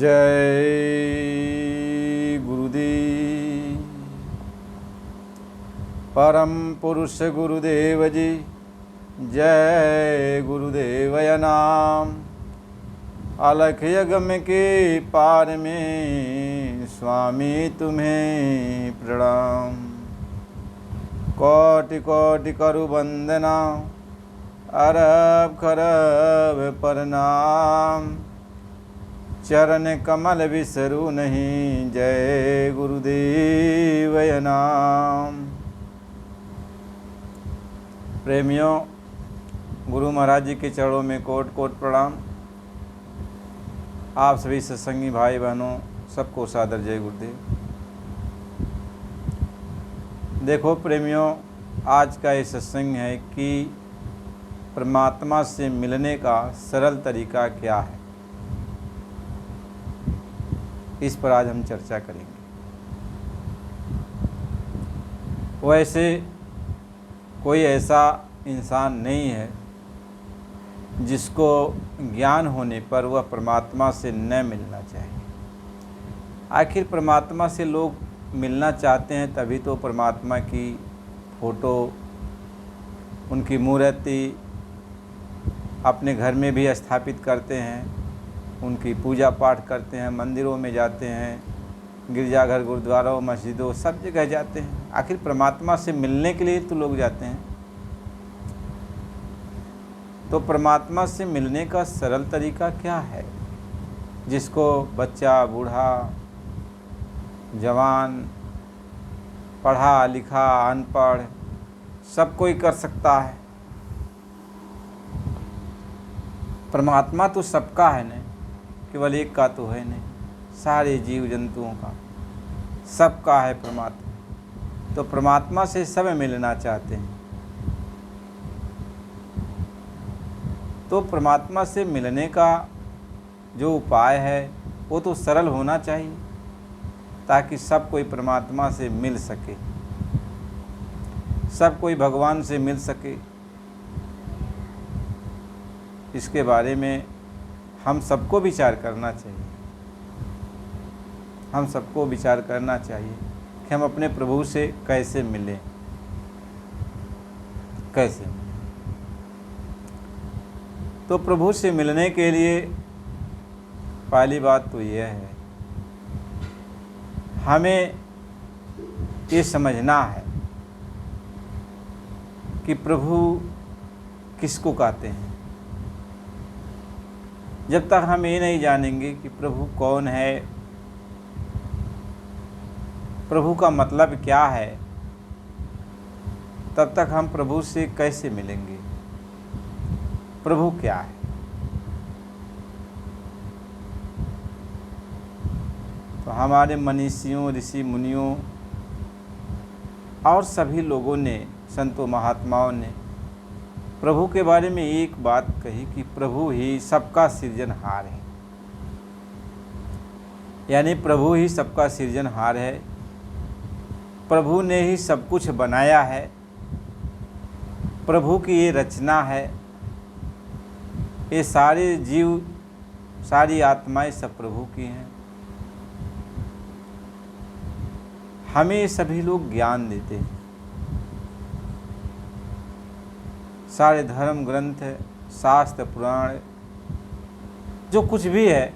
जय गुरुदेव। परम पुरुष गुरुदेव जी, जय गुरुदेवय नाम। अलख यगम के पार में स्वामी तुम्हें प्रणाम। कोटि कोटि करु वंदना, अरब खरब प्रणाम। चरण कमल बिसरू नहीं, जय गुरुदेवय नाम। प्रेमियों, गुरु महाराज जी के चरणों में कोट कोट प्रणाम। आप सभी सत्संगी भाई बहनों सबको सादर जय गुरुदेव। देखो प्रेमियों, आज का ये सत्संग है कि परमात्मा से मिलने का सरल तरीका क्या है, इस पर आज हम चर्चा करेंगे। वैसे कोई ऐसा इंसान नहीं है जिसको ज्ञान होने पर वह परमात्मा से न मिलना चाहिए। आखिर परमात्मा से लोग मिलना चाहते हैं, तभी तो परमात्मा की फ़ोटो, उनकी मूर्ति अपने घर में भी स्थापित करते हैं, उनकी पूजा पाठ करते हैं, मंदिरों में जाते हैं, गिरजाघर, गुरुद्वारों, मस्जिदों, सब जगह जाते हैं। आखिर परमात्मा से मिलने के लिए तो लोग जाते हैं। तो परमात्मा से मिलने का सरल तरीका क्या है, जिसको बच्चा, बूढ़ा, जवान, पढ़ा लिखा, अनपढ़ सब कोई कर सकता है। परमात्मा तो सबका है न, केवल एक का तो है नहीं, सारे जीव जंतुओं का, सबका है परमात्मा। तो परमात्मा से सब मिलना चाहते हैं। तो परमात्मा से मिलने का जो उपाय है वो तो सरल होना चाहिए, ताकि सब कोई परमात्मा से मिल सके, सब कोई भगवान से मिल सके। इसके बारे में हम सबको विचार करना चाहिए। हम सबको विचार करना चाहिए कि हम अपने प्रभु से कैसे मिलें, कैसे। तो प्रभु से मिलने के लिए पहली बात तो यह है, हमें ये समझना है कि प्रभु किसको कहते हैं। जब तक हम ये नहीं जानेंगे कि प्रभु कौन है, प्रभु का मतलब क्या है, तब तक हम प्रभु से कैसे मिलेंगे। प्रभु क्या है? तो हमारे मनीषियों, ऋषि मुनियों और सभी लोगों ने, संतों महात्माओं ने प्रभु के बारे में एक बात कही कि प्रभु ही सबका सृजनहार है। यानी प्रभु ही सबका सृजनहार है, प्रभु ने ही सब कुछ बनाया है, प्रभु की ये रचना है। ये सारे जीव, सारी आत्माएं सब प्रभु की हैं। हमें सभी लोग ज्ञान देते हैं। सारे धर्म ग्रंथ, शास्त्र, पुराण, जो कुछ भी है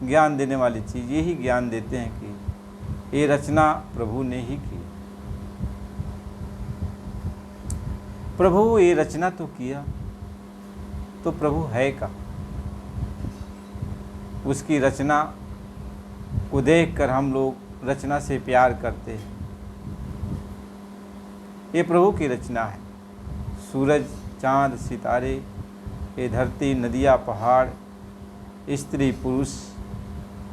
ज्ञान देने वाली चीज़, यही ज्ञान देते हैं कि ये रचना प्रभु ने ही की। प्रभु ये रचना तो किया, तो प्रभु है कहाँ? उसकी रचना को देखकर हम लोग रचना से प्यार करते हैं। ये प्रभु की रचना है। सूरज, चाँद, सितारे, ये धरती, नदियाँ, पहाड़, स्त्री पुरुष,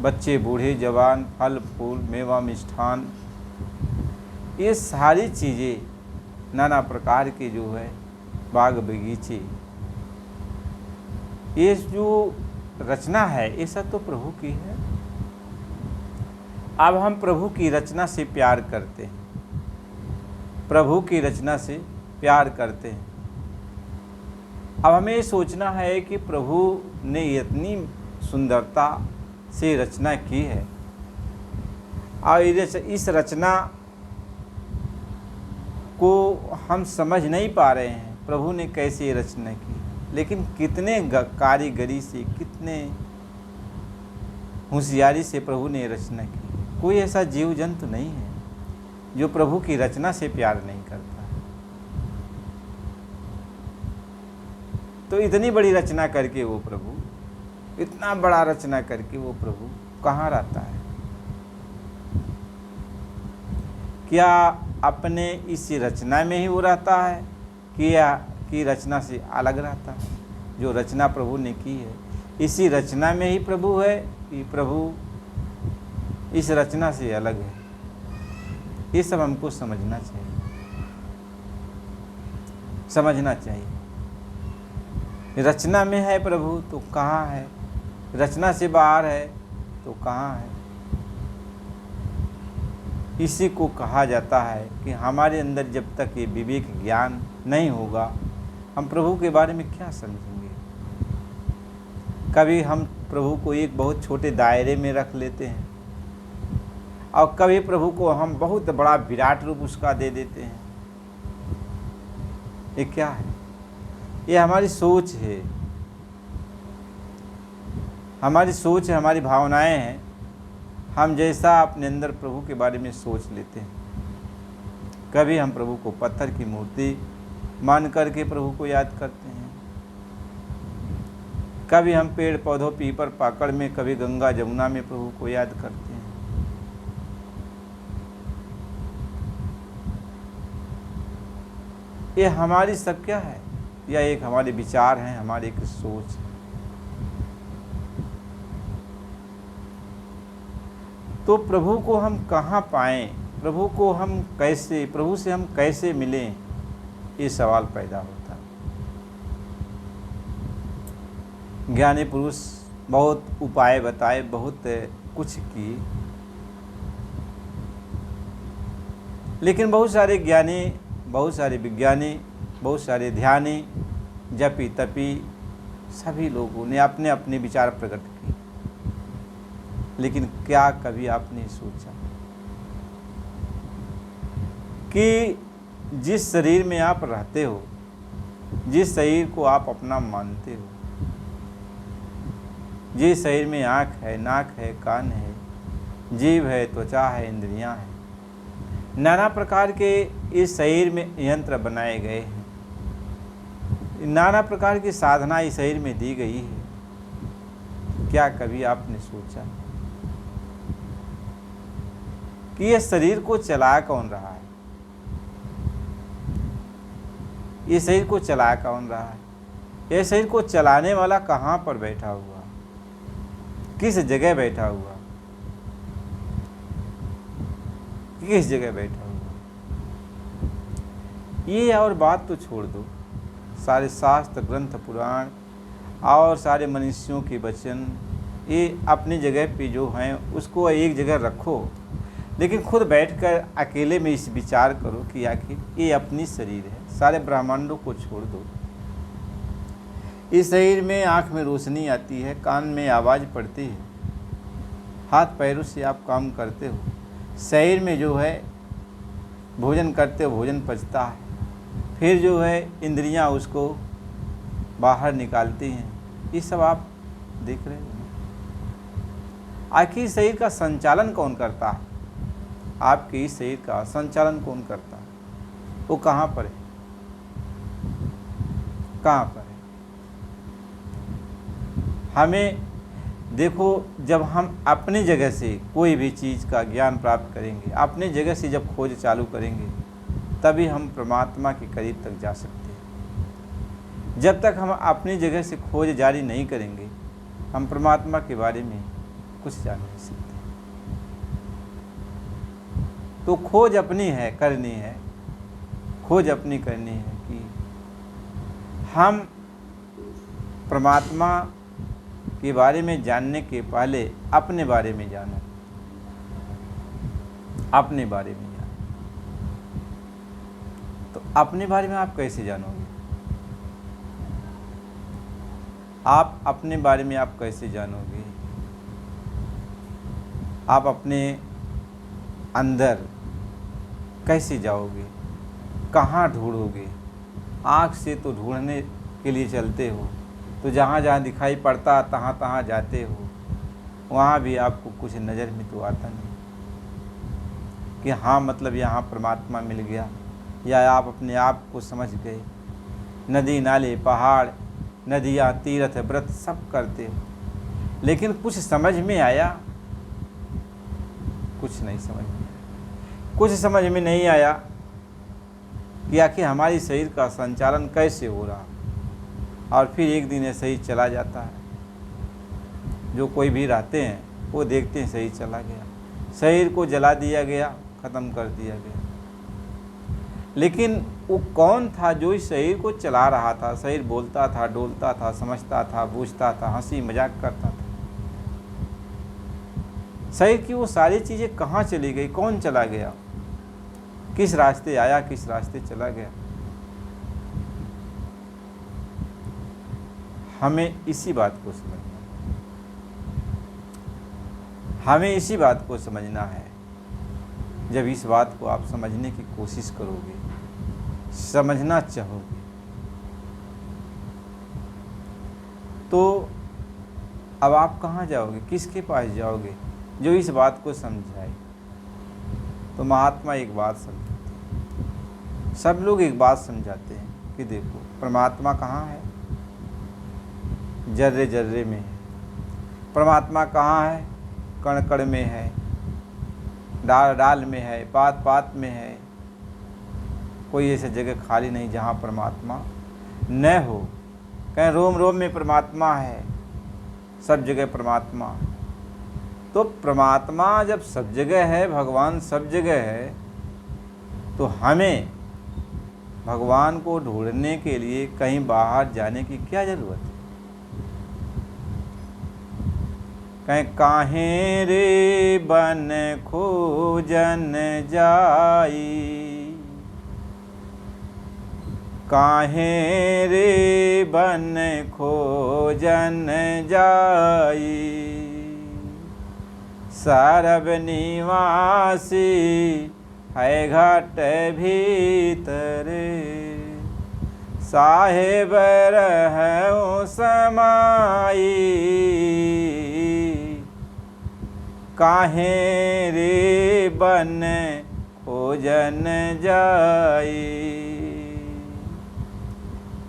बच्चे बूढ़े जवान, फल फूल, मेवा मिष्ठान, ये सारी चीज़ें नाना प्रकार के जो है बाग बगीचे, ये जो रचना है ये सब तो प्रभु की है। अब हम प्रभु की रचना से प्यार करते हैं, प्रभु की रचना से प्यार करते हैं। अब हमें ये सोचना है कि प्रभु ने इतनी सुंदरता से रचना की है। और इस रचना को हम समझ नहीं पा रहे हैं प्रभु ने कैसे रचना की, लेकिन कितने कारीगरी से, कितने होशियारी से प्रभु ने रचना की। कोई ऐसा जीव जंतु नहीं है जो प्रभु की रचना से प्यार नहीं करता। तो इतनी बड़ी रचना करके वो प्रभु, इतना बड़ा रचना करके वो प्रभु कहाँ रहता है? क्या अपने इस रचना में ही वो रहता है कि रचना से अलग रहता है? जो रचना प्रभु ने की है, इसी रचना में ही प्रभु है कि प्रभु इस रचना से अलग है? ये सब हमको समझना चाहिए। रचना में है प्रभु तो कहाँ है? रचना से बाहर है तो कहाँ है? इसी को कहा जाता है कि हमारे अंदर जब तक ये विवेक ज्ञान नहीं होगा, हम प्रभु के बारे में क्या समझेंगे। कभी हम प्रभु को एक बहुत छोटे दायरे में रख लेते हैं और कभी प्रभु को हम बहुत बड़ा विराट रूप उसका दे देते हैं। ये क्या है? ये हमारी सोच है, हमारी भावनाएं हैं। हम जैसा अपने अंदर प्रभु के बारे में सोच लेते हैं। कभी हम प्रभु को पत्थर की मूर्ति मान करके प्रभु को याद करते हैं, कभी हम पेड़ पौधों, पीपल पाकड़ में, कभी गंगा जमुना में प्रभु को याद करते हैं। ये हमारी सब क्या है? या एक हमारे विचार हैं, हमारी एक सोच है। तो प्रभु को हम कहाँ पाएं? प्रभु से हम कैसे मिलें? ये सवाल पैदा होता है। ज्ञानी पुरुष बहुत उपाय बताए, बहुत कुछ की, लेकिन बहुत सारे ज्ञानी, बहुत सारे विज्ञानी, बहुत सारे ध्यानी, जपी तपी सभी लोगों ने अपने अपने विचार प्रकट किए। लेकिन क्या कभी आपने सोचा कि जिस शरीर में आप रहते हो, जिस शरीर को आप अपना मानते हो, जिस शरीर में आँख है, नाक है, कान है, जीभ है, त्वचा है, इंद्रियां हैं, नाना प्रकार के इस शरीर में यंत्र बनाए गए हैं, नाना प्रकार की साधना इस शरीर में दी गई है। क्या कभी आपने सोचा कि ये शरीर को चला कौन रहा है? ये शरीर को चला कौन रहा है? ये शरीर को चलाने वाला कहाँ पर बैठा हुआ, किस जगह बैठा हुआ, किस जगह बैठा हुआ? ये और बात तो छोड़ दो, सारे शास्त्र ग्रंथ पुराण और सारे मनुष्यों के वचन, ये अपनी जगह पे जो हैं उसको एक जगह रखो, लेकिन खुद बैठकर अकेले में इस विचार करो कि आखिर ये अपनी शरीर है। सारे ब्रह्मांडों को छोड़ दो। इस शरीर में आँख में रोशनी आती है, कान में आवाज़ पड़ती है, हाथ पैरों से आप काम करते हो, शरीर में जो है भोजन करते हो, भोजन पचता है, फिर जो है इंद्रियां उसको बाहर निकालती हैं। ये सब आप देख रहे हो। आखिर शरीर का संचालन कौन करता है? आपके इस शरीर का संचालन कौन करता है? वो कहाँ पर है? कहाँ पर है? हमें देखो, जब हम अपनी जगह से कोई भी चीज़ का ज्ञान प्राप्त करेंगे, अपनी जगह से जब खोज चालू करेंगे, तभी हम परमात्मा के करीब तक जा सकते हैं। जब तक हम अपनी जगह से खोज जारी नहीं करेंगे, हम परमात्मा के बारे में कुछ जान नहीं सकते। तो खोज अपनी है, करनी है, खोज अपनी करनी है कि हम परमात्मा के बारे में जानने के पहले अपने बारे में जानो, अपने बारे में जानो। तो अपने बारे में आप कैसे जानोगे? आप अपने बारे में आप कैसे जानोगे? आप अपने अंदर कैसे जाओगे, कहाँ ढूंढोगे? आँख से तो ढूंढने के लिए चलते हो, तो जहाँ जहाँ दिखाई पड़ता तहाँ तहाँ जाते हो, वहाँ भी आपको कुछ नज़र में तो आता नहीं कि हाँ मतलब यहाँ परमात्मा मिल गया, या आप अपने आप को समझ गए। नदी नाले पहाड़ नदियाँ तीर्थ व्रत सब करते हो, लेकिन कुछ समझ में आया? कुछ नहीं समझ में आया। कुछ समझ में नहीं आया कि आखिर हमारी शरीर का संचालन कैसे हो रहा, और फिर एक दिन ऐसे ही चला जाता है। जो कोई भी रहते हैं वो देखते हैं सही चला गया, शरीर को जला दिया गया, ख़त्म कर दिया गया। लेकिन वो कौन था जो इस शरीर को चला रहा था? शरीर बोलता था, डोलता था, समझता था, बूझता था, हंसी मजाक करता था। शरीर की वो सारी चीज़ें कहाँ चली गई? कौन चला गया? किस रास्ते आया, किस रास्ते चला गया? हमें इसी बात को समझना, हमें इसी बात को समझना है। जब इस बात को आप समझने की कोशिश करोगे, समझना चाहोगे, तो अब आप कहाँ जाओगे? किसके पास जाओगे जो इस बात को समझाए? तो महात्मा एक बात समझाते हैं, सब लोग एक बात समझाते हैं कि देखो परमात्मा कहाँ है? जर्रे जर्रे में है। परमात्मा कहाँ है? कण कण में है, डाल डाल में है, पात पात में है। कोई ऐसी जगह खाली नहीं जहाँ परमात्मा न हो। कहीं रोम रोम में परमात्मा है, सब जगह परमात्मा। तो परमात्मा जब सब जगह है, भगवान सब जगह है, तो हमें भगवान को ढूंढने के लिए कहीं बाहर जाने की क्या ज़रूरत है? कहीं काहे रे बन खोजन जाई, काहे रे बन खोजन जाई, सरब निवासी है घट भीतर, साहेब रहूं समाई, काहे रे बन खोजन जाई,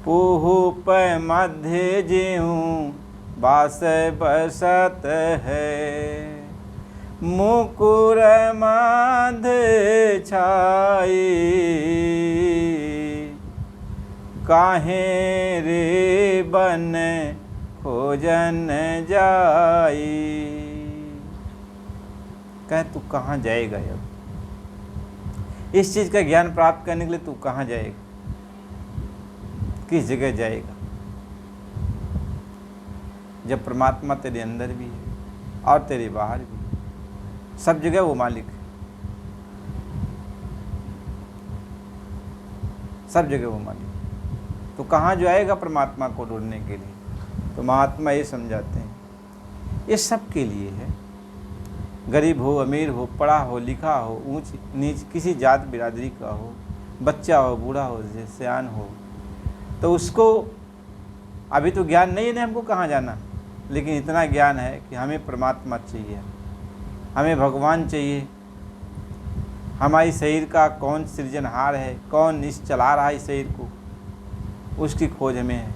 पूहु प मध्य ज्यों बास बसत है, मुकुर माध छाई, काहे रे बन खोजन जाई। कहे तू कहाँ जाएगा? अब इस चीज़ का ज्ञान प्राप्त करने के लिए तू कहाँ जाएगा? किस जगह जाएगा? जब परमात्मा तेरे अंदर भी है और तेरे बाहर भी है, सब जगह वो मालिक है, सब जगह वो मालिक है। तो कहाँ जाएगा परमात्मा को ढूंढने के लिए? तो महात्मा ये समझाते हैं, ये सब के लिए है। गरीब हो, अमीर हो, पढ़ा हो, लिखा हो, ऊंच नीच किसी जात बिरादरी का हो, बच्चा हो, बूढ़ा हो, सियान हो, तो उसको अभी तो ज्ञान नहीं है ना हमको कहाँ जाना, लेकिन इतना ज्ञान है कि हमें परमात्मा चाहिए, हमें भगवान चाहिए। हमारी शरीर का कौन सृजनहार है, कौन इस चला रहा है इस शरीर को, उसकी खोज हमें है।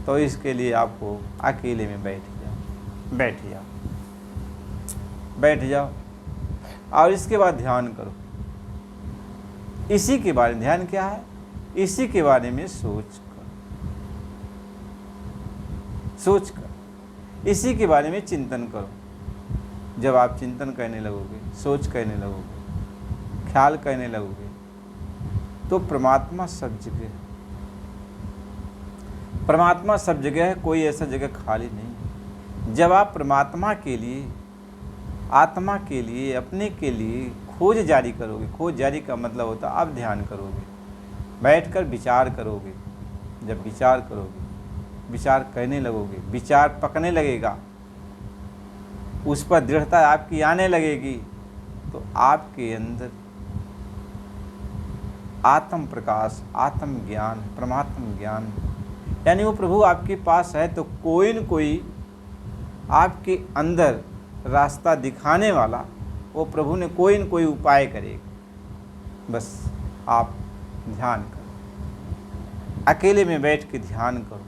तो इसके लिए आपको अकेले में बैठ जाओ, बैठ जाओ, बैठ जाओ और इसके बाद ध्यान करो। इसी के बारे में, ध्यान क्या है? इसी के बारे में सोच कर इसी के बारे में चिंतन करो। जब आप चिंतन करने लगोगे, सोच करने लगोगे, ख्याल करने लगोगे, तो परमात्मा सब जगह है। परमात्मा सब जगह है, कोई ऐसा जगह खाली नहीं है। जब आप परमात्मा के लिए, आत्मा के लिए, अपने के लिए खोज जारी करोगे, खोज जारी का मतलब होता है आप ध्यान करोगे, बैठकर विचार करोगे। जब विचार करोगे, विचार करने लगोगे, विचार पकने लगेगा, उस पर दृढ़ता आपकी आने लगेगी तो आपके अंदर आत्म प्रकाश, आत्म ज्ञान, परमात्म ज्ञान, यानी वो प्रभु आपके पास है तो कोई न कोई आपके अंदर रास्ता दिखाने वाला वो प्रभु ने कोई न कोई उपाय करेगा। बस आप ध्यान करो, अकेले में बैठ के ध्यान करो,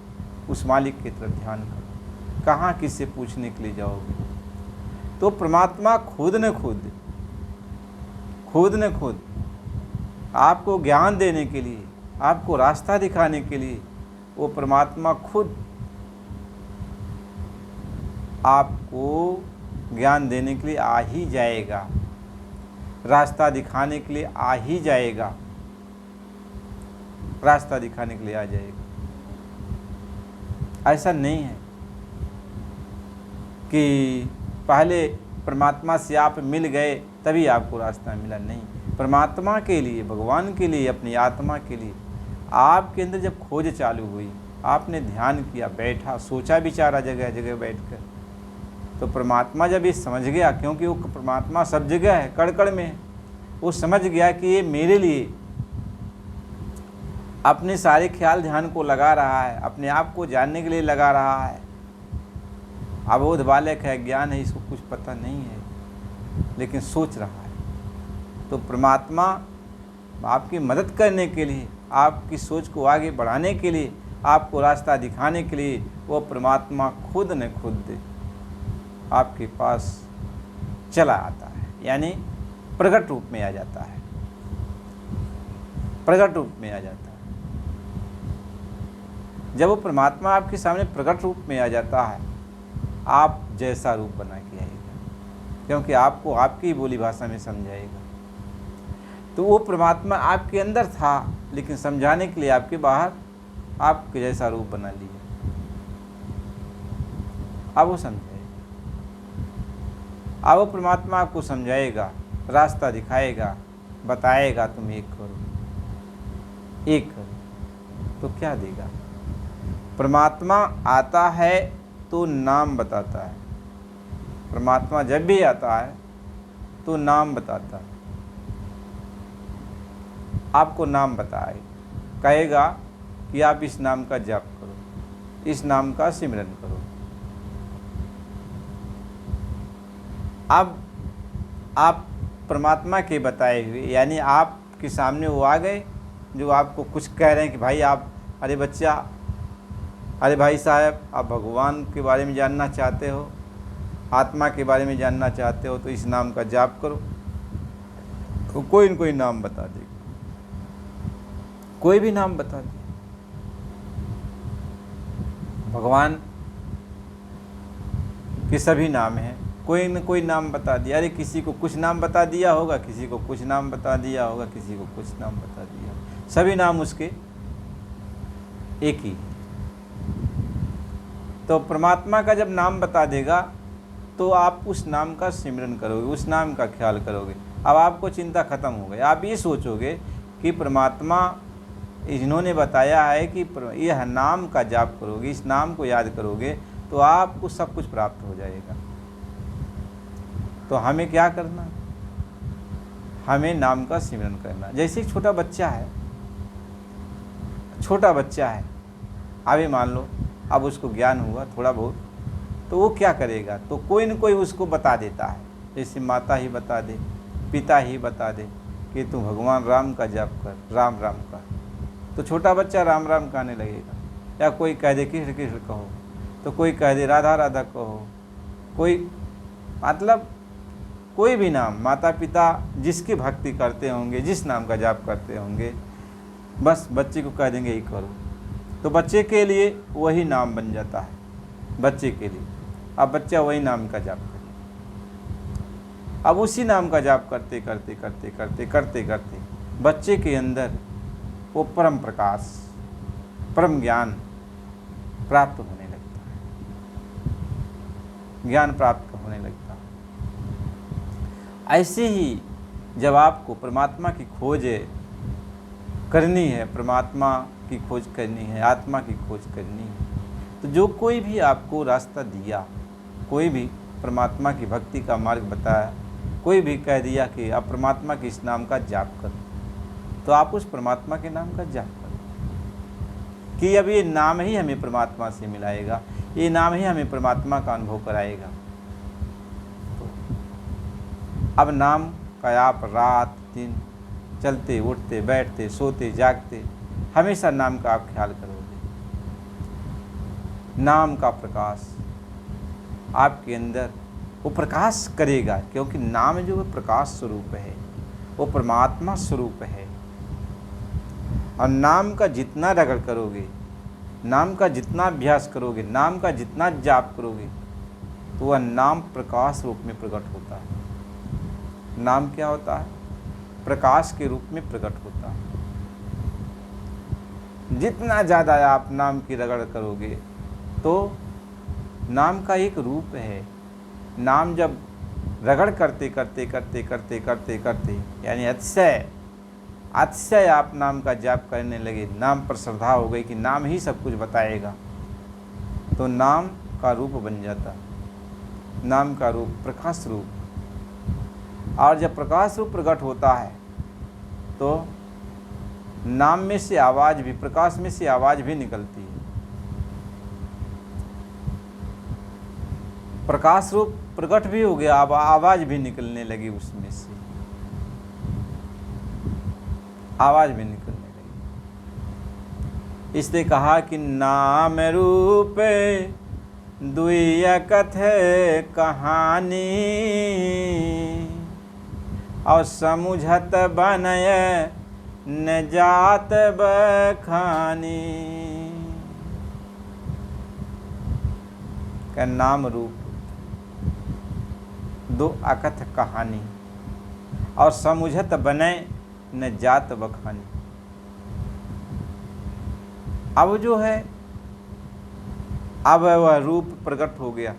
उस मालिक की तरफ ध्यान करो। कहाँ किससे पूछने के लिए जाओगे? तो परमात्मा खुद न खुद आपको ज्ञान देने के लिए, आपको रास्ता दिखाने के लिए, वो परमात्मा खुद आपको ज्ञान देने के लिए आ ही जाएगा, रास्ता दिखाने के लिए आ ही जाएगा, रास्ता दिखाने के लिए आ जाएगा। ऐसा नहीं है कि पहले परमात्मा से आप मिल गए तभी आपको रास्ता मिला, नहीं। परमात्मा के लिए, भगवान के लिए, अपनी आत्मा के लिए आपके अंदर जब खोज चालू हुई, आपने ध्यान किया, बैठा, सोचा विचारा जगह जगह बैठकर, तो परमात्मा जब ये समझ गया, क्योंकि वो परमात्मा सब जगह है, कण कण में है, वो समझ गया कि ये मेरे लिए अपने सारे ख्याल ध्यान को लगा रहा है, अपने आप को जानने के लिए लगा रहा है। अबोध बालक है, ज्ञान है, इसको कुछ पता नहीं है, लेकिन सोच रहा है। तो परमात्मा आपकी मदद करने के लिए, आपकी सोच को आगे बढ़ाने के लिए, आपको रास्ता दिखाने के लिए, वो परमात्मा खुद न खुद आपके पास चला आता है, यानी प्रकट रूप में आ जाता है, प्रकट रूप में आ जाता है। जब वो परमात्मा आपके सामने प्रकट रूप में आ जाता है, आप जैसा रूप बना के आएगा, क्योंकि आपको आपकी बोली भाषा में समझाएगा। तो वो परमात्मा आपके अंदर था, लेकिन समझाने के लिए आपके बाहर आपके जैसा रूप बना लिया। अब वो समझाएगा, अब वो परमात्मा आपको समझाएगा, रास्ता दिखाएगा, बताएगा, तुम एक करो, एक करो। तो क्या देगा? परमात्मा आता है तो नाम बताता है। परमात्मा जब भी आता है तो नाम बताता है, आपको नाम बताए, कहेगा कि आप इस नाम का जाप करो, इस नाम का सिमरन करो। अब आप परमात्मा के बताए हुए, यानी आपके सामने वो आ गए जो आपको कुछ कह रहे हैं कि भाई आप, अरे बच्चा, अरे भाई साहब, आप भगवान के बारे में जानना चाहते हो, आत्मा के बारे में जानना चाहते हो, तो इस नाम का जाप करो। तो कोई न कोई नाम बता देगा, कोई भी नाम बता दे। भगवान के सभी नाम हैं, कोई न कोई नाम बता दिया। अरे किसी को कुछ नाम बता दिया होगा, किसी को कुछ नाम बता दिया होगा, किसी को कुछ नाम बता दिया, सभी नाम उसके एक ही। तो परमात्मा का जब नाम बता देगा तो आप उस नाम का सिमरन करोगे, उस नाम का ख्याल करोगे। अब आपको चिंता खत्म हो गई। आप ये सोचोगे कि परमात्मा इन्होंने बताया है कि यह नाम का जाप करोगे, इस नाम को याद करोगे तो आपको सब कुछ प्राप्त हो जाएगा। तो हमें क्या करना? हमें नाम का सिमरन करना। जैसे एक छोटा बच्चा है, छोटा बच्चा है, अभी मान लो अब उसको ज्ञान हुआ थोड़ा बहुत, तो वो क्या करेगा? तो कोई न कोई उसको बता देता है, जैसे माता ही बता दे, पिता ही बता दे कि तू भगवान राम का जाप कर, राम राम का, तो छोटा बच्चा राम राम कहने लगेगा। या कोई कह दे कृष्ण कृष्ण कहो, तो कोई कह दे राधा राधा कहो, कोई मतलब कोई भी नाम, माता पिता जिसकी भक्ति करते होंगे, जिस नाम का जाप करते होंगे, बस बच्चे को कह देंगे ये करो, तो बच्चे के लिए वही नाम बन जाता है, बच्चे के लिए। अब बच्चा वही नाम का जाप करे। अब उसी नाम का जाप करते करते करते करते करते करते बच्चे के अंदर वो परम प्रकाश, परम ज्ञान प्राप्त होने लगता है, ज्ञान प्राप्त होने लगता है। ऐसे ही जब आपको परमात्मा की खोज करनी है, परमात्मा की खोज करनी है, आत्मा की खोज करनी है, तो जो कोई भी आपको रास्ता दिया, कोई भी परमात्मा की भक्ति का मार्ग बताया, कोई भी कह दिया कि आप परमात्मा के इस नाम का जाप करो, तो आप उस परमात्मा के नाम का जाप करो कि अब ये नाम ही हमें परमात्मा से मिलाएगा, ये नाम ही हमें परमात्मा का अनुभव कराएगा। तो अब नाम का आप रात दिन चलते उठते बैठते सोते जागते हमेशा नाम का आप ख्याल करोगे। नाम का प्रकाश आपके अंदर वो प्रकाश करेगा, क्योंकि नाम जो है प्रकाश स्वरूप है, वो परमात्मा स्वरूप है। और नाम का जितना रगड़ करोगे, नाम का जितना अभ्यास करोगे, नाम का जितना जाप करोगे, तो वह नाम प्रकाश रूप में प्रकट होता है। नाम क्या होता है? प्रकाश के रूप में प्रकट होता है। जितना ज़्यादा आप नाम की रगड़ करोगे, तो नाम का एक रूप है। नाम जब रगड़ करते करते करते करते करते करते यानी अतिशय आप नाम का जाप करने लगे, नाम पर श्रद्धा हो गई कि नाम ही सब कुछ बताएगा, तो नाम का रूप बन जाता। नाम का रूप प्रकाश रूप, और जब प्रकाश रूप प्रकट होता है तो नाम में से आवाज़ भी, प्रकाश में से आवाज़ भी निकलती है। प्रकाश रूप प्रकट भी हो गया, अब आवाज़ भी निकलने लगी, उसमें से आवाज़ भी निकलने लगी। इसलिए कहा कि नाम रूप दुइया कथे कहानी, और समुझत बनय न जात बखानी। का नाम रूप दो अकथ कहानी, और समुझत बने न जात बखानी। अब जो है, अब वह रूप प्रकट हो गया,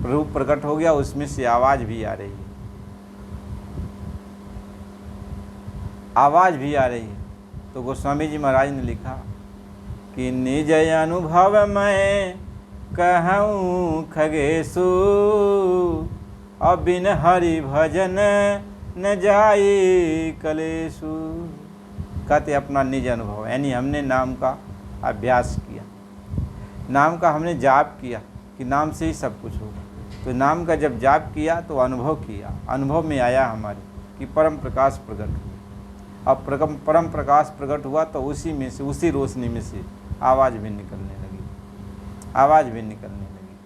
रूप प्रकट हो गया, उसमें से आवाज़ भी आ रही है, आवाज़ भी आ रही है। तो गोस्वामी जी महाराज ने लिखा कि निज अनुभव मैं कहूँ खगेशु, और बिन हरि भजन न जाई कलेशु। कहते अपना निज अनुभव, यानी हमने नाम का अभ्यास किया, नाम का हमने जाप किया कि नाम से ही सब कुछ होगा। तो नाम का जब जाप किया तो अनुभव किया, अनुभव में आया हमारे कि परम प्रकाश प्रकट हुआ। अब परम प्रकाश प्रकट हुआ तो उसी में से, उसी रोशनी में से आवाज़ भी निकलने लगी, आवाज़ भी निकलने लगी।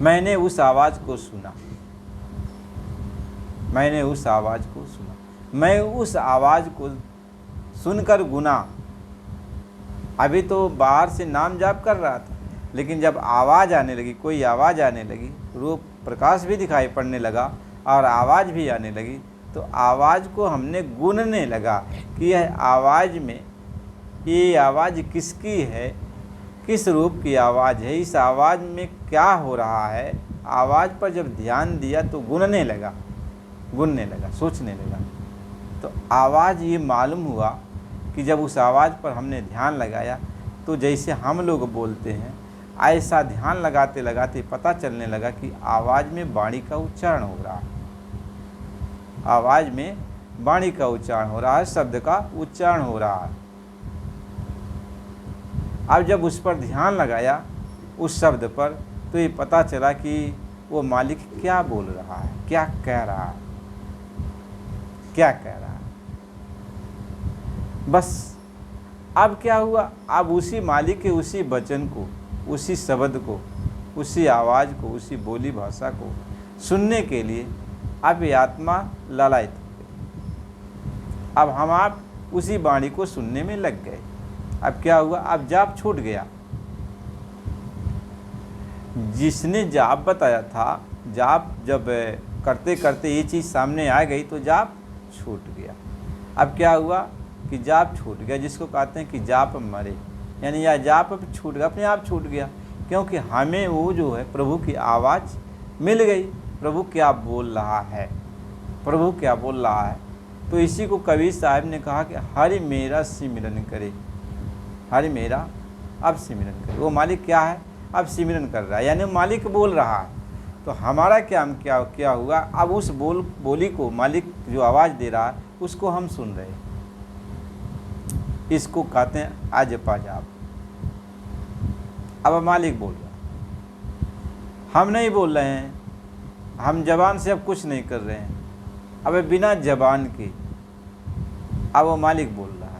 मैंने उस आवाज़ को सुना, मैंने उस आवाज़ को सुना, मैं उस आवाज़ को सुनकर गुना। अभी तो बाहर से नाम जाप कर रहा था, लेकिन जब आवाज़ आने लगी, कोई आवाज़ आने लगी, रूप प्रकाश भी दिखाई पड़ने लगा और आवाज़ भी आने लगी, तो आवाज़ को हमने गुनने लगा कि यह आवाज़ में, ये आवाज़ किसकी है, किस रूप की आवाज़ है, इस आवाज़ में क्या हो रहा है। आवाज़ पर जब ध्यान दिया तो गुनने लगा, सोचने लगा। तो आवाज़ ये मालूम हुआ कि जब उस आवाज़ पर हमने ध्यान लगाया तो जैसे हम लोग बोलते हैं, ऐसा ध्यान लगाते लगाते पता चलने लगा कि आवाज़ में वाणी का उच्चारण हो रहा है, आवाज़ में वाणी का उच्चारण हो रहा है, शब्द का उच्चारण हो रहा है। अब जब उस पर ध्यान लगाया, उस शब्द पर, तो ये पता चला कि वो मालिक क्या बोल रहा है, क्या कह रहा है, क्या कह रहा है। बस अब क्या हुआ, अब उसी मालिक के उसी वचन को, उसी शब्द को, उसी आवाज़ को, उसी बोली भाषा को सुनने के लिए अब ये आत्मा लालायित हो गई। अब हम आप उसी वाणी को सुनने में लग गए। अब क्या हुआ, अब जाप छूट गया। जिसने जाप बताया था, जाप जब करते करते ये चीज़ सामने आ गई तो जाप छूट गया। अब क्या हुआ कि जाप छूट गया, जिसको कहते हैं कि जाप मरे, यानी यह जाप अब छूट गया, अपने आप छूट गया, क्योंकि हमें वो जो है प्रभु की आवाज़ मिल गई। प्रभु क्या बोल रहा है, प्रभु क्या बोल रहा है। तो इसी को कबीर साहब ने कहा कि हरि मेरा सिमरन करे, हरि मेरा अब सिमरन करे। वो मालिक क्या है, अब सिमरन कर रहा है, यानी मालिक बोल रहा है। तो हमारा क्या हुआ, अब उस बोली को, मालिक जो आवाज़ दे रहा है उसको हम सुन रहे हैं। इसको कहते हैं अजपा-जाप। अब मालिक बोल रहा, हम नहीं बोल रहे हैं, हम जबान से अब कुछ नहीं कर रहे हैं, अब बिना जबान के अब वो मालिक बोल रहा है।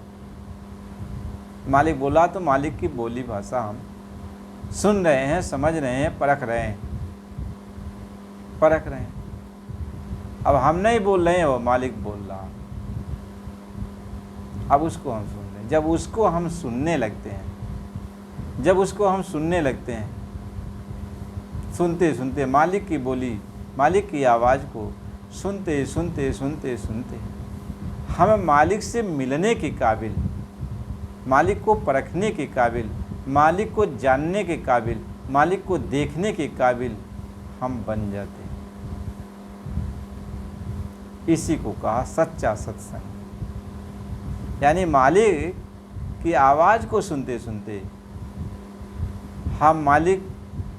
मालिक बोला तो मालिक की बोली भाषा हम सुन रहे हैं, समझ रहे हैं, परख रहे हैं। अब हम नहीं बोल रहे हैं, वो मालिक बोल रहा है, अब उसको हम सुन रहे हैं। जब उसको हम सुनने लगते हैं, सुनते सुनते मालिक की बोली, मालिक की आवाज़ को सुनते हम मालिक से मिलने के काबिल, मालिक को परखने के काबिल, मालिक को जानने के काबिल, मालिक को देखने के काबिल हम बन जाते हैं। इसी को कहा सच्चा सत्संग। यानी मालिक की आवाज़ को सुनते सुनते हम मालिक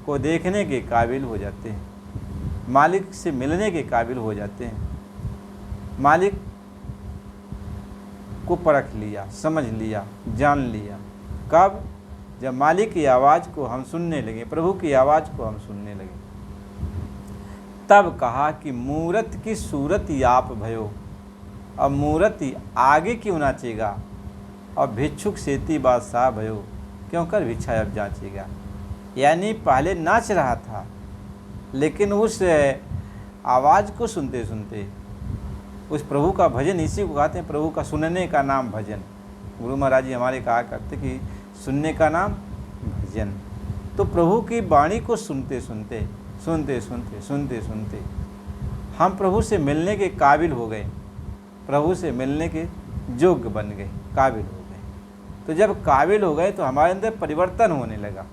को देखने के काबिल हो जाते हैं, मालिक से मिलने के काबिल हो जाते हैं, मालिक को परख लिया, समझ लिया, जान लिया। कब? जब मालिक की आवाज़ को हम सुनने लगे, प्रभु की आवाज़ को हम सुनने लगे। तब कहा कि मूरत की सूरत आप भयो। अब मूरत आगे क्यों नाचेगा, और भिक्षुक सेती बादशाह भयो, क्यों कर भिक्षा अब जांचेगा। यानी पहले नाच रहा था, लेकिन उस आवाज़ को सुनते सुनते उस प्रभु का भजन, इसी को कहते हैं प्रभु का सुनने का नाम भजन। गुरु महाराज जी हमारे कहा करते कि सुनने का नाम भजन। तो प्रभु की वाणी को सुनते सुनते हम प्रभु से मिलने के काबिल हो गए, प्रभु से मिलने के योग्य बन गए, काबिल हो गए। तो जब काबिल हो गए तो हमारे अंदर परिवर्तन होने लगा।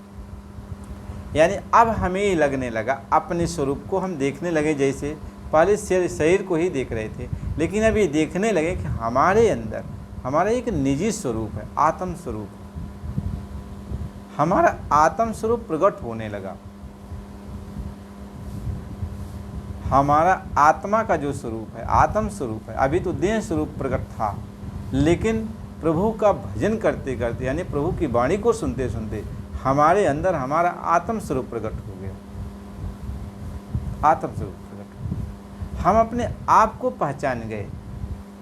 यानी अब हमें लगने लगा, अपने स्वरूप को हम देखने लगे। जैसे पहले शरीर को ही देख रहे थे, लेकिन अब ये देखने लगे कि हमारे अंदर हमारा एक निजी स्वरूप है, आत्म स्वरूप। हमारा आत्म स्वरूप प्रकट होने लगा। हमारा आत्मा का जो स्वरूप है, आत्म स्वरूप है, अभी तो देह स्वरूप प्रकट था, लेकिन प्रभु का भजन करते करते, यानी प्रभु की वाणी को सुनते सुनते हमारे अंदर हमारा आत्म स्वरूप प्रकट हो गया। आत्म स्वरूप प्रकट, हम अपने आप को पहचान गए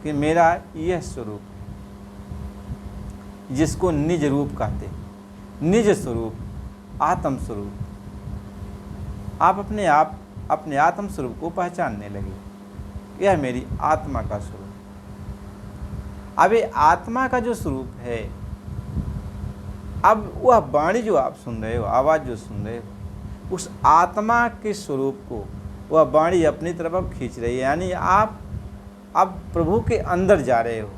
कि मेरा यह स्वरूप, जिसको निज रूप कहते, निज स्वरूप, आत्म स्वरूप। आप अपने आत्म स्वरूप को पहचानने लगे, यह मेरी आत्मा का स्वरूप। अब ये आत्मा का जो स्वरूप है, अब वह वाणी जो आप सुन रहे हो, आवाज़ जो सुन रहे हो, उस आत्मा के स्वरूप को वह वाणी अपनी तरफ अब खींच रही है। यानी आप अब प्रभु के अंदर जा रहे हो,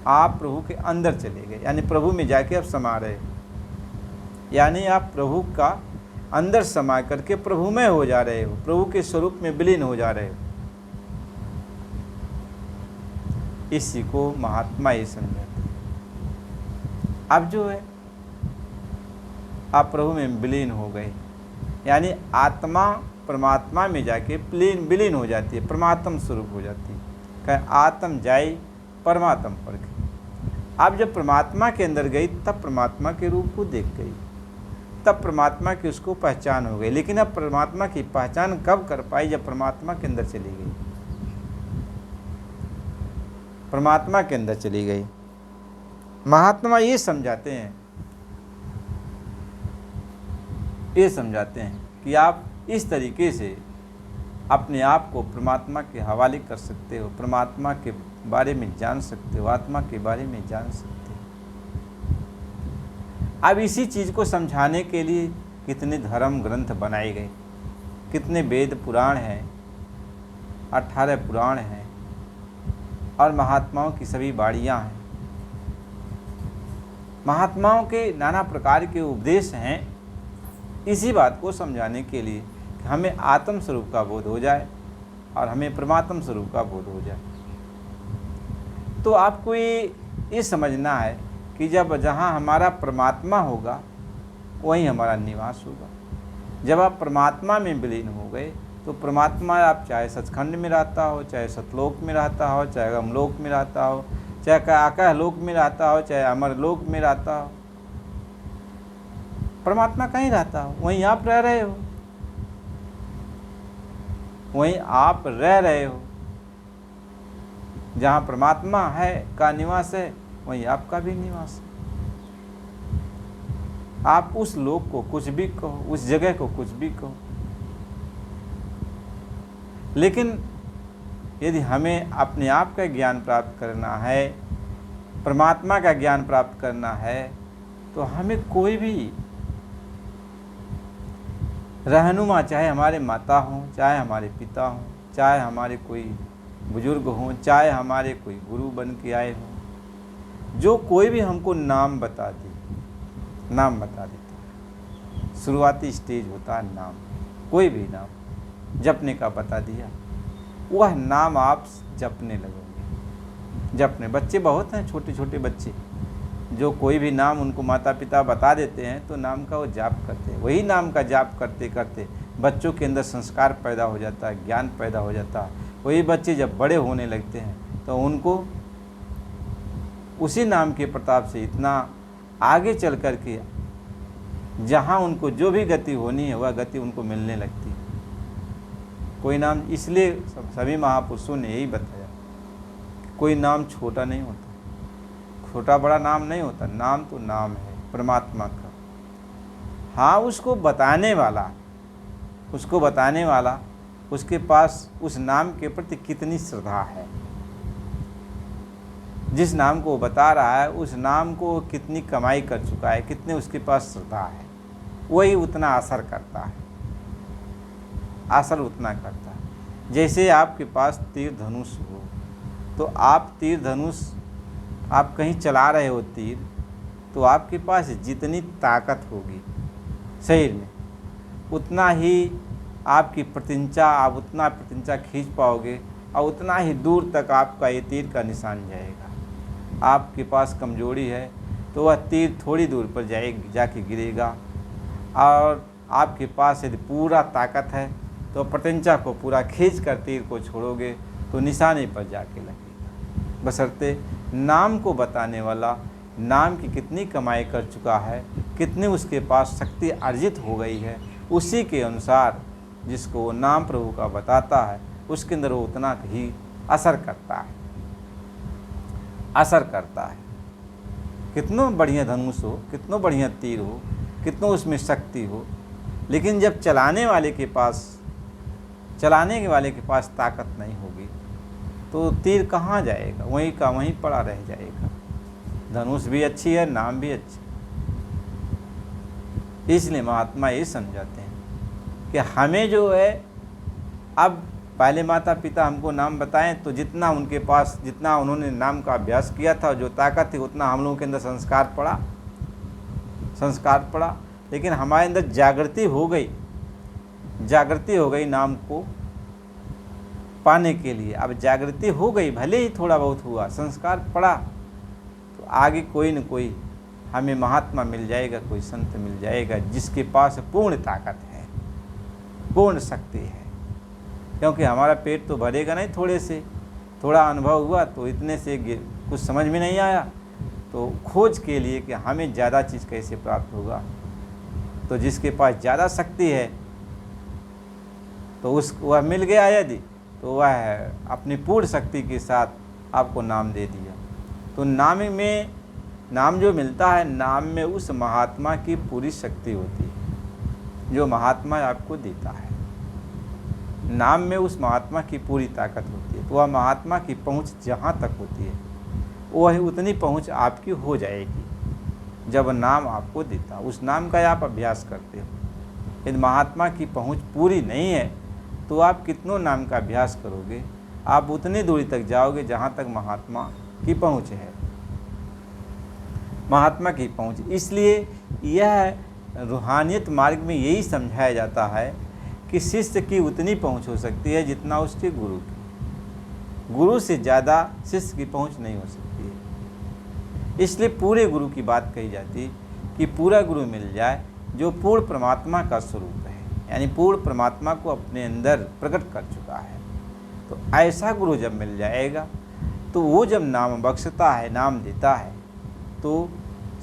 आप प्रभु के अंदर चले गए, यानी प्रभु में जाके अब समा रहे हो। यानी आप प्रभु का अंदर समा करके प्रभुमय हो जा रहे हो, प्रभु के स्वरूप में विलीन हो जा रहे हो। इसी को महात्मा ये समझाते हैं। अब जो है आप प्रभु में विलीन हो गए, यानी आत्मा परमात्मा में जाके विलीन हो जाती है, परमात्म स्वरूप हो जाती है। कहे आत्म जाई परमात्म पर। अब जब परमात्मा के अंदर गई तब परमात्मा के रूप को देख गई, तब परमात्मा की उसको पहचान हो गई। लेकिन अब परमात्मा की पहचान कब कर पाई? जब परमात्मा के अंदर चली गई, परमात्मा के अंदर चली गई। महात्मा ये समझाते हैं कि आप इस तरीके से अपने आप को परमात्मा के हवाले कर सकते हो, परमात्मा के बारे में जान सकते हो, आत्मा के बारे में जान सकते हो। अब इसी चीज़ को समझाने के लिए कितने धर्म ग्रंथ बनाए गए, कितने वेद पुराण हैं, 18 पुराण हैं, और महात्माओं की सभी वाणियाँ हैं। महात्माओं के नाना प्रकार के उपदेश हैं, इसी बात को समझाने के लिए कि हमें आत्म स्वरूप का बोध हो जाए और हमें परमात्म स्वरूप का बोध हो जाए। तो आपको ये समझना है कि जहाँ हमारा परमात्मा होगा वहीं हमारा निवास होगा। जब आप परमात्मा में विलीन हो गए तो परमात्मा, आप चाहे सचखंड में रहता हो, चाहे सतलोक में रहता हो, चाहे अमलोक में रहता हो, चाहे आकाश लोक में रहता हो, चाहे अमर लोक में रहता हो, परमात्मा कहीं रहता हो, वहीं आप रह रहे हो, वहीं आप रह रहे हो। जहाँ परमात्मा है का निवास है, वहीं आपका भी निवास है। आप उस लोक को कुछ भी कहो, उस जगह को कुछ भी कहो, लेकिन यदि हमें अपने आप का ज्ञान प्राप्त करना है, परमात्मा का ज्ञान प्राप्त करना है, तो हमें कोई भी रहनुमा, चाहे हमारे माता हों, चाहे हमारे पिता हों, चाहे हमारे कोई बुजुर्ग हों, चाहे हमारे कोई गुरु बन के आए हों, जो कोई भी हमको नाम बता दे, नाम बता देता है। शुरुआती स्टेज होता है नाम, कोई भी नाम जपने का बता दिया, वह नाम आप जपने लगोगे। जपने, बच्चे बहुत हैं, छोटे छोटे बच्चे, जो कोई भी नाम उनको माता पिता बता देते हैं तो नाम का वो जाप करते हैं। वही नाम का जाप करते करते बच्चों के अंदर संस्कार पैदा हो जाता है, ज्ञान पैदा हो जाता है। वही बच्चे जब बड़े होने लगते हैं तो उनको उसी नाम के प्रताप से इतना आगे चल कर के जहाँ उनको जो भी गति होनी है वह गति उनको मिलने लगती है। कोई नाम, इसलिए सभी महापुरुषों ने यही बताया, कोई नाम छोटा नहीं होता, छोटा बड़ा नाम नहीं होता, नाम तो नाम है परमात्मा का। हाँ, उसको बताने वाला उसके पास उस नाम के प्रति कितनी श्रद्धा है, जिस नाम को वो बता रहा है उस नाम को कितनी कमाई कर चुका है, कितने उसके पास श्रद्धा है, वही उतना असर करता है, असर उतना करता है। जैसे आपके पास तीर धनुष हो, तो आप तीर धनुष, आप कहीं चला रहे हो तीर, तो आपके पास जितनी ताकत होगी शरीर में, उतना ही आपकी प्रतिंचा, आप उतना प्रतिंचा खींच पाओगे और उतना ही दूर तक आपका ये तीर का निशान जाएगा। आपके पास कमजोरी है तो वह तीर थोड़ी दूर पर जाके गिरेगा, और आपके पास यदि पूरा ताकत है तो प्रतिंचा को पूरा खींच कर तीर को छोड़ोगे तो निशाने पर जाके लगेगा। बशर्ते नाम को बताने वाला नाम की कितनी कमाई कर चुका है, कितनी उसके पास शक्ति अर्जित हो गई है, उसी के अनुसार जिसको वो नाम प्रभु का बताता है उसके अंदर वो उतना ही असर करता है, असर करता है। कितनो बढ़िया धनुष हो, कितनो बढ़िया तीर हो, कितनो उसमें शक्ति हो, लेकिन जब चलाने वाले के पास ताकत नहीं होगी तो तीर कहाँ जाएगा, वहीं का वहीं पड़ा रह जाएगा। धनुष भी अच्छी है, नाम भी अच्छा। इसलिए महात्मा ये समझाते हैं कि हमें जो है, अब पहले माता पिता हमको नाम बताएं तो जितना उनके पास, जितना उन्होंने नाम का अभ्यास किया था, जो ताकत थी, उतना हम लोगों के अंदर संस्कार पड़ा। लेकिन हमारे अंदर जागृति हो गई नाम को पाने के लिए। अब जागृति हो गई, भले ही थोड़ा बहुत हुआ, संस्कार पड़ा, तो आगे कोई न कोई हमें महात्मा मिल जाएगा, कोई संत मिल जाएगा जिसके पास पूर्ण ताकत है, पूर्ण शक्ति है। क्योंकि हमारा पेट तो भरेगा नहीं, थोड़े से, थोड़ा अनुभव हुआ तो इतने से कुछ समझ में नहीं आया, तो खोज के लिए कि हमें ज़्यादा चीज़ कैसे प्राप्त होगा, तो जिसके पास ज़्यादा शक्ति है तो वह मिल गया, यदि तो वह अपनी पूर्ण शक्ति के साथ आपको नाम दे दिया। तो नाम जो मिलता है, नाम में उस महात्मा की पूरी शक्ति होती है जो महात्मा आपको देता है। नाम में उस महात्मा की पूरी ताकत होती है। तो वह महात्मा की पहुंच जहाँ तक होती है वह उतनी पहुंच आपकी हो जाएगी जब नाम आपको देता, उस नाम का आप अभ्यास करते हो। यदि महात्मा की पहुंच पूरी नहीं है तो आप कितनों नाम का अभ्यास करोगे, आप उतनी दूरी तक जाओगे जहाँ तक महात्मा की पहुंच है, महात्मा की पहुंच। इसलिए यह रूहानियत मार्ग में यही समझाया जाता है कि शिष्य की उतनी पहुंच हो सकती है जितना उसके गुरु की। गुरु से ज़्यादा शिष्य की पहुंच नहीं हो सकती है। इसलिए पूरे गुरु की बात कही जाती है कि पूरा गुरु मिल जाए जो पूर्ण परमात्मा का स्वरूप है, यानी पूर्ण परमात्मा को अपने अंदर प्रकट कर चुका है। तो ऐसा गुरु जब मिल जाएगा तो वो जब नाम बख्शता है, नाम देता है, तो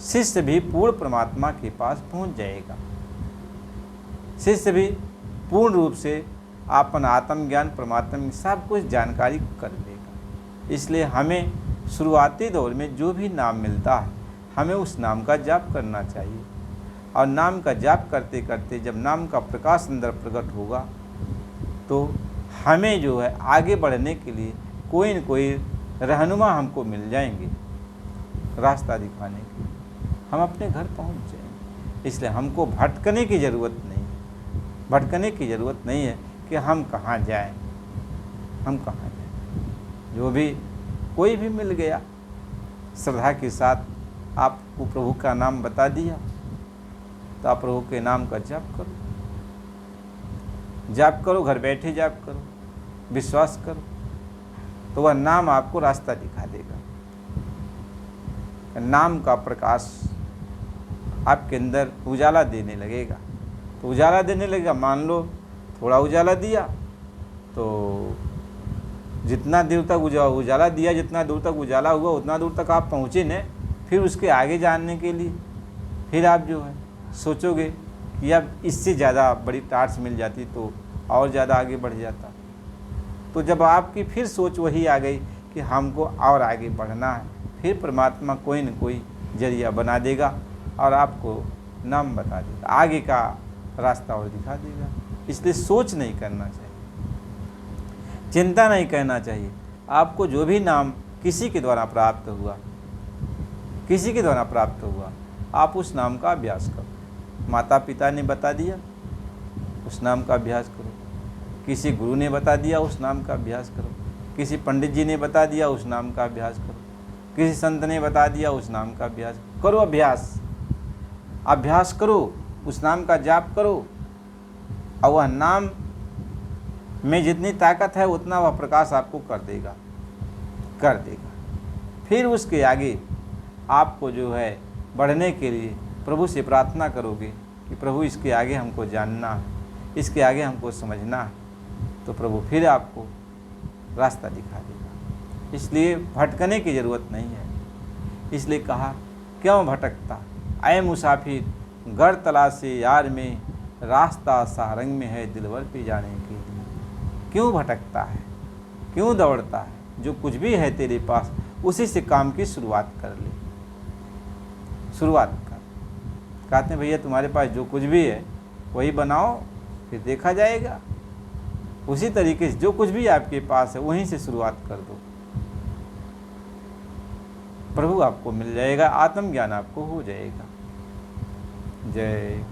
शिष्य भी पूर्ण परमात्मा के पास पहुंच जाएगा। शिष्य भी पूर्ण रूप से अपन आत्मज्ञान, परमात्मा की सब कुछ जानकारी कर लेगा। इसलिए हमें शुरुआती दौर में जो भी नाम मिलता है, हमें उस नाम का जाप करना चाहिए। और नाम का जाप करते करते जब नाम का प्रकाश अंदर प्रकट होगा तो हमें जो है आगे बढ़ने के लिए कोई न कोई रहनुमा हमको मिल जाएंगे, रास्ता दिखाने के लिए हम अपने घर पहुंच जाएंगे। इसलिए हमको भटकने की ज़रूरत नहीं है, भटकने की ज़रूरत नहीं है कि हम कहाँ जाएं, हम कहाँ जाएं। जो भी कोई भी मिल गया, श्रद्धा के साथ आपको प्रभु का नाम बता दिया तो आप प्रभु के नाम का जाप करो, जाप करो, घर बैठे जाप करो, विश्वास करो, तो वह नाम आपको रास्ता दिखा देगा। नाम का प्रकाश आपके अंदर उजाला देने लगेगा। तो उजाला देने लगेगा, मान लो थोड़ा उजाला दिया तो जितना दूर तक उजाला दिया, जितना दूर तक उजाला हुआ उतना दूर तक आप पहुँचे न। फिर उसके आगे जानने के लिए फिर आप जो है सोचोगे कि अब इससे ज़्यादा बड़ी टार्च मिल जाती तो और ज़्यादा आगे बढ़ जाता। तो जब आपकी फिर सोच वही आ गई कि हमको और आगे बढ़ना है, फिर परमात्मा कोई न कोई जरिया बना देगा और आपको नाम बता देगा, आगे का रास्ता और दिखा देगा। इसलिए सोच नहीं करना चाहिए, चिंता नहीं करना चाहिए। आपको जो भी नाम किसी के द्वारा प्राप्त हुआ, किसी के द्वारा प्राप्त हुआ, आप उस नाम का अभ्यास करो। माता पिता ने बता दिया, उस नाम का अभ्यास करो। किसी गुरु ने बता दिया, उस नाम का अभ्यास करो। किसी पंडित जी ने बता दिया, उस नाम का अभ्यास करो। किसी संत ने बता दिया, उस नाम का अभ्यास करो। अभ्यास करो, उस नाम का जाप करो, और वह नाम में जितनी ताकत है उतना वह प्रकाश आपको कर देगा। फिर उसके आगे आपको जो है बढ़ने के लिए प्रभु से प्रार्थना करोगे कि प्रभु इसके आगे हमको जानना है, इसके आगे हमको समझना है, तो प्रभु फिर आपको रास्ता दिखा देगा। इसलिए भटकने की ज़रूरत नहीं है। इसलिए कहा, क्यों भटकता ऐ मुसाफिर, घर तलाशे यार में, रास्ता सारंग में है दिलवर पे जाने के लिए। क्यों भटकता है, क्यों दौड़ता है? जो कुछ भी है तेरे पास उसी से काम की शुरुआत कर ले, शुरुआत कर। कहते हैं भैया तुम्हारे पास जो कुछ भी है वही बनाओ, फिर देखा जाएगा। उसी तरीके से जो कुछ भी आपके पास है वहीं से शुरुआत कर दो, प्रभु आपको मिल जाएगा, आत्मज्ञान आपको हो जाएगा। जय